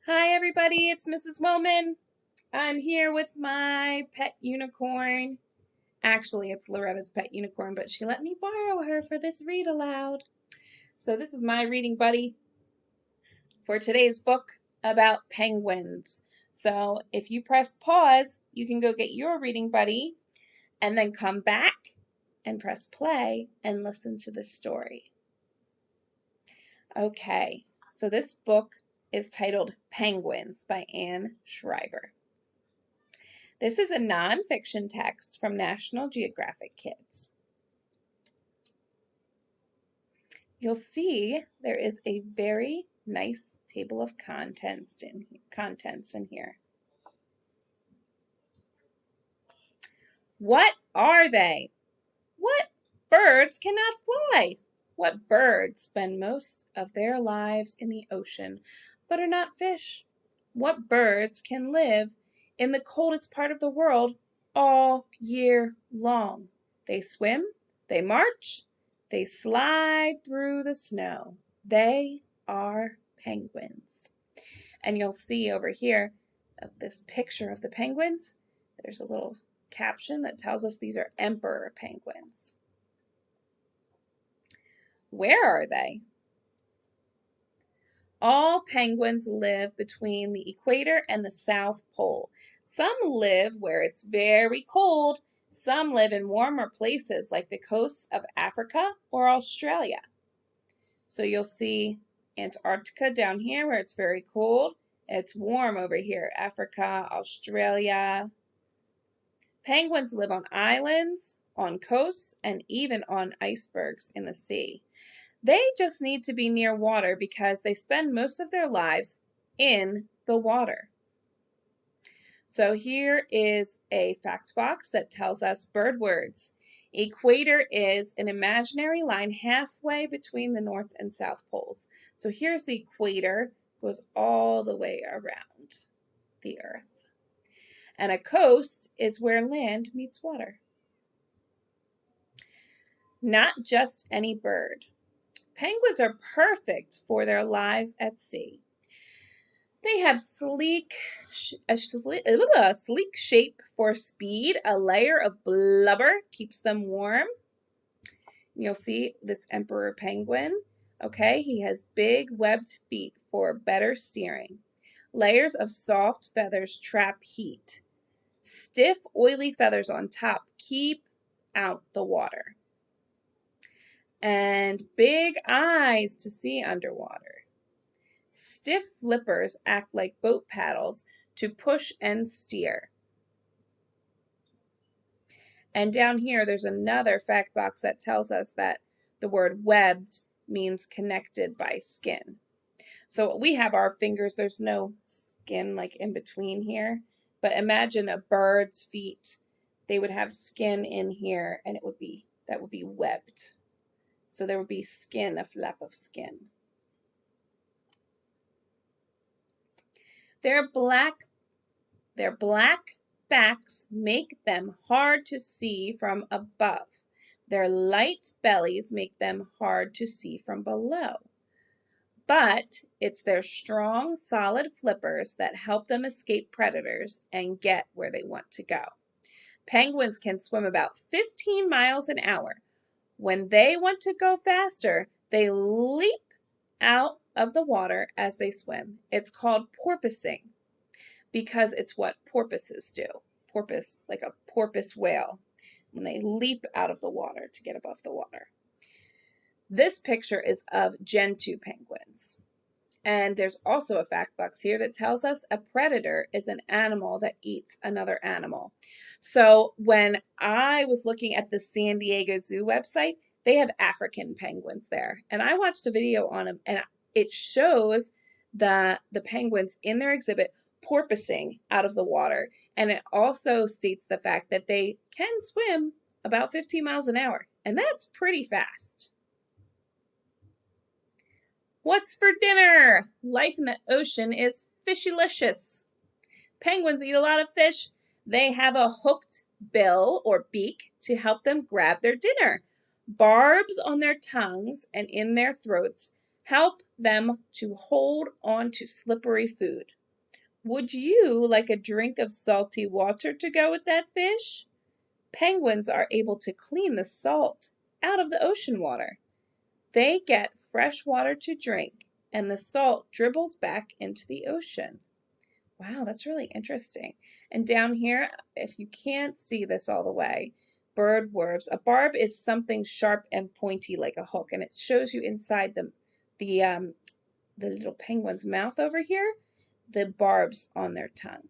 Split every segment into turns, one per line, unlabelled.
Hi everybody, it's Mrs. Willman. I'm here with my pet unicorn. Actually, it's Loretta's pet unicorn, but she let me borrow her for this read aloud. So this is my reading buddy for today's book about penguins. So if you press pause, you can go get your reading buddy and then come back and press play and listen to the story. Okay, so this book is titled Penguins by Schreiber. This is a nonfiction text from National Geographic Kids. You'll see there is a very nice table of contents in here. What are they? What birds cannot fly? What birds spend most of their lives in the ocean but are not fish? What birds can live in the coldest part of the world all year long? They swim, they march, they slide through the snow. They are penguins. And you'll see over here this picture of the penguins. There's a little caption that tells us these are emperor penguins. Where are they? All penguins live between the equator and the South Pole. Some live where it's very cold. Some live in warmer places like the coasts of Africa or Australia. So you'll see Antarctica down here where it's very cold. It's warm over here, Africa, Australia. Penguins live on islands, on coasts, and even on icebergs in the sea. They just need to be near water because they spend most of their lives in the water. So here is a fact box that tells us bird words. Equator is an imaginary line halfway between the North and South poles. So here's the equator, goes all the way around the Earth. And a coast is where land meets water. Not just any bird. Penguins are perfect for their lives at sea. They have a sleek shape for speed. A layer of blubber keeps them warm. You'll see this emperor penguin. Okay, he has big webbed feet for better steering. Layers of soft feathers trap heat. Stiff, oily feathers on top keep out the water. And big eyes to see underwater. Stiff flippers act like boat paddles to push and steer. And down here, there's another fact box that tells us that the word webbed means connected by skin. So we have our fingers, there's no skin like in between here, but imagine a bird's feet. They would have skin in here and that would be webbed. So there would be skin, a flap of skin. Their black backs make them hard to see from above. Their light bellies make them hard to see from below. But it's their strong, solid flippers that help them escape predators and get where they want to go. Penguins can swim about 15 miles an hour. When they want to go faster, they leap out of the water as they swim. It's called porpoising because it's what porpoises do. Porpoise, like a porpoise whale, when they leap out of the water to get above the water. This picture is of gentoo penguins. And there's also a fact box here that tells us a predator is an animal that eats another animal. So when I was looking at the San Diego Zoo website, they have African penguins there. And I watched a video on them, and it shows the penguins in their exhibit porpoising out of the water. And it also states the fact that they can swim about 15 miles an hour. And that's pretty fast. What's for dinner? Life in the ocean is fishylicious. Penguins eat a lot of fish. They have a hooked bill or beak to help them grab their dinner. Barbs on their tongues and in their throats help them to hold on to slippery food. Would you like a drink of salty water to go with that fish? Penguins are able to clean the salt out of the ocean water. They get fresh water to drink, and the salt dribbles back into the ocean. Wow, that's really interesting. And down here, if you can't see this all the way, bird worms. A barb is something sharp and pointy like a hook, and it shows you inside the little penguin's mouth over here, the barbs on their tongue.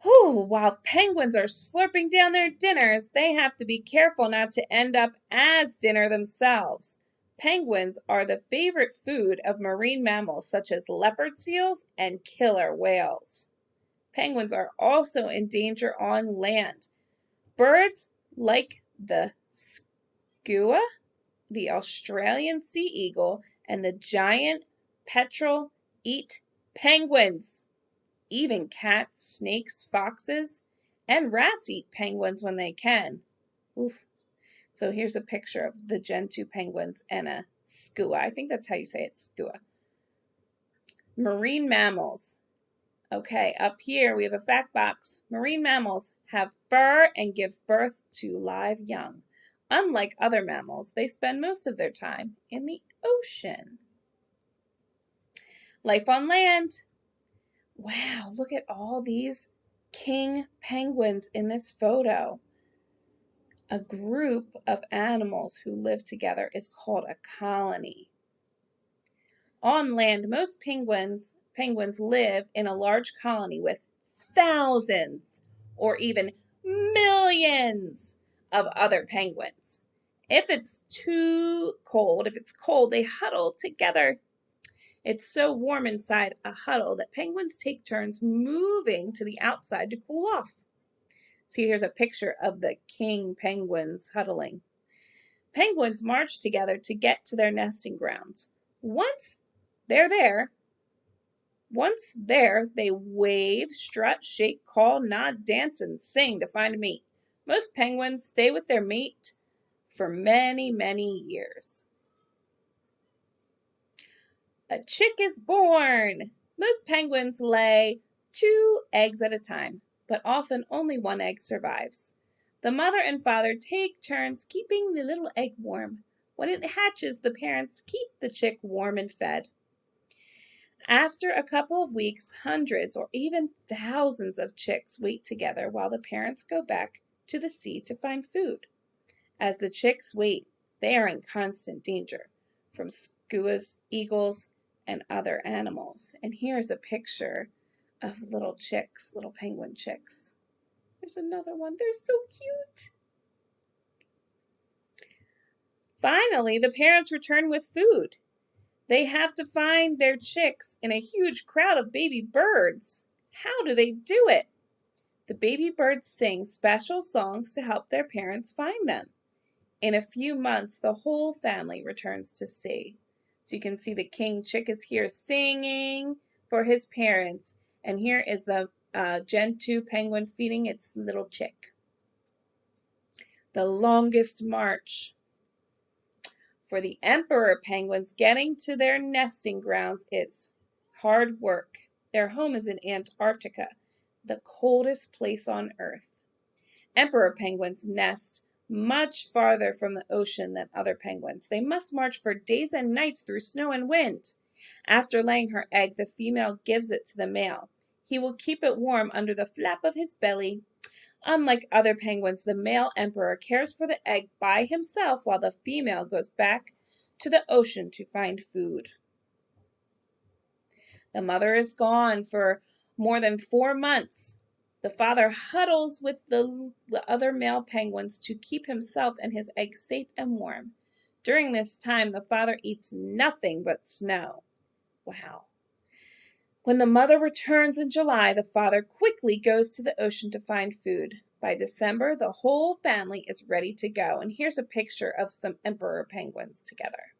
While penguins are slurping down their dinners, they have to be careful not to end up as dinner themselves. Penguins are the favorite food of marine mammals such as leopard seals and killer whales. Penguins are also in danger on land. Birds like the skua, the Australian sea eagle, and the giant petrel eat penguins. Even cats, snakes, foxes, and rats eat penguins when they can. Oof. So here's a picture of the Gentoo penguins and a skua. I think that's how you say it, skua. Marine mammals. Okay, up here we have a fact box. Marine mammals have fur and give birth to live young. Unlike other mammals, they spend most of their time in the ocean. Life on land. Wow, look at all these king penguins in this photo. A group of animals who live together is called a colony. On land, most penguins live in a large colony with thousands or even millions of other penguins. If it's cold, they huddle together. It's so warm inside a huddle that penguins take turns moving to the outside to cool off. See, here's a picture of the king penguins huddling. Penguins march together to get to their nesting grounds. Once there, they wave, strut, shake, call, nod, dance, and sing to find a mate. Most penguins stay with their mate for many, many years. A chick is born. Most penguins lay 2 eggs at a time, but often only 1 egg survives. The mother and father take turns keeping the little egg warm. When it hatches, the parents keep the chick warm and fed. After a couple of weeks, hundreds or even thousands of chicks wait together while the parents go back to the sea to find food. As the chicks wait, they are in constant danger from skuas, eagles, and other animals. And here's a picture of little chicks, little penguin chicks. There's another one. They're so cute. Finally, the parents return with food. They have to find their chicks in a huge crowd of baby birds. How do they do it? The baby birds sing special songs to help their parents find them. In a few months, the whole family returns to sea. So you can see the king chick is here singing for his parents. And here is the Gentoo penguin feeding its little chick. The longest march. For the emperor penguins getting to their nesting grounds, it's hard work. Their home is in Antarctica, the coldest place on Earth. Emperor penguins nest much farther from the ocean than other penguins. They must march for days and nights through snow and wind. After laying her egg, the female gives it to the male. He will keep it warm under the flap of his belly. Unlike other penguins, the male emperor cares for the egg by himself while the female goes back to the ocean to find food. The mother is gone for more than 4 months. The father huddles with the other male penguins to keep himself and his eggs safe and warm. During this time, the father eats nothing but snow. Wow. When the mother returns in July, the father quickly goes to the ocean to find food. By December, the whole family is ready to go. And here's a picture of some emperor penguins together.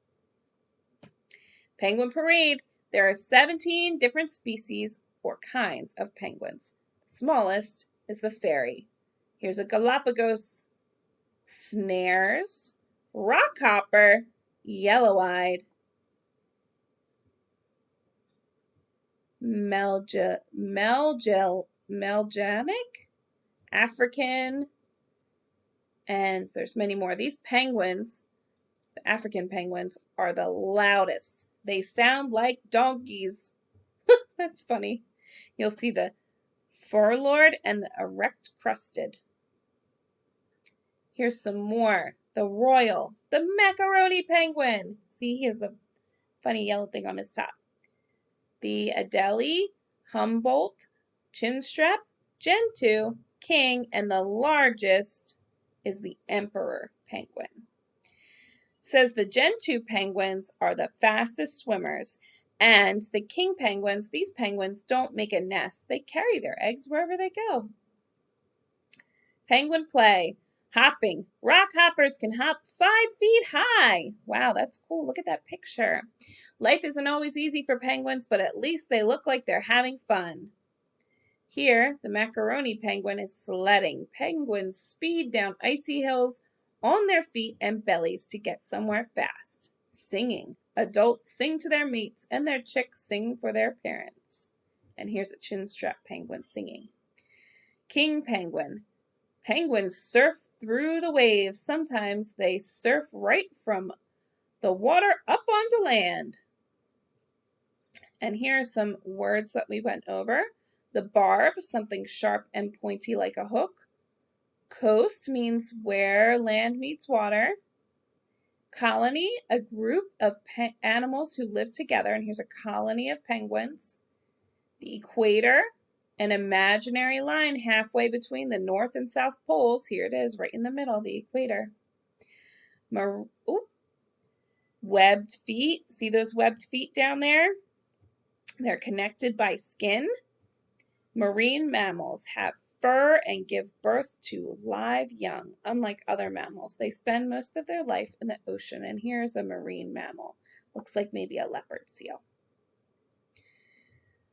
Penguin parade. There are 17 different species or kinds of penguins. The smallest is the fairy. Here's a Galapagos. Snares, rockhopper, yellow-eyed, melganic, African, and there's many more. These penguins, the African penguins, are the loudest. They sound like donkeys. That's funny. You'll see the furlord and the erect crusted. Here's some more. The royal, the macaroni penguin. See, he has the funny yellow thing on his top. The Adelie, Humboldt, Chinstrap, Gentoo, king, and the largest is the emperor penguin. It says the Gentoo penguins are the fastest swimmers, and the king penguins, these penguins don't make a nest. They carry their eggs wherever they go. Penguin play. Hopping. Rock hoppers can hop 5 feet high. Wow, that's cool. Look at that picture. Life isn't always easy for penguins, but at least they look like they're having fun. Here, the macaroni penguin is sledding. Penguins speed down icy hills on their feet and bellies to get somewhere fast. Singing. Adults sing to their mates and their chicks sing for their parents. And here's a chinstrap penguin singing. King penguin. Penguins surf through the waves. Sometimes they surf right from the water up onto land. And here are some words that we went over. The barb, something sharp and pointy like a hook. Coast means where land meets water. Colony, a group of animals who live together. And here's a colony of penguins. The equator, an imaginary line halfway between the North and South poles. Here it is, right in the middle, the equator. Webbed feet. See those webbed feet down there? They're connected by skin. Marine mammals have fur and give birth to live young. Unlike other mammals, they spend most of their life in the ocean. And here's a marine mammal. Looks like maybe a leopard seal.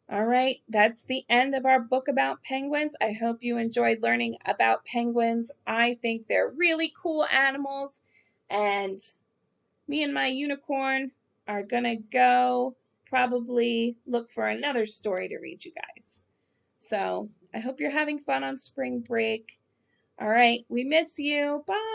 All right, that's the end of our book about penguins. I hope you enjoyed learning about penguins. I think they're really cool animals, and me and my unicorn are gonna go probably look for another story to read you guys. So I hope you're having fun on spring break. All right, we miss you. Bye.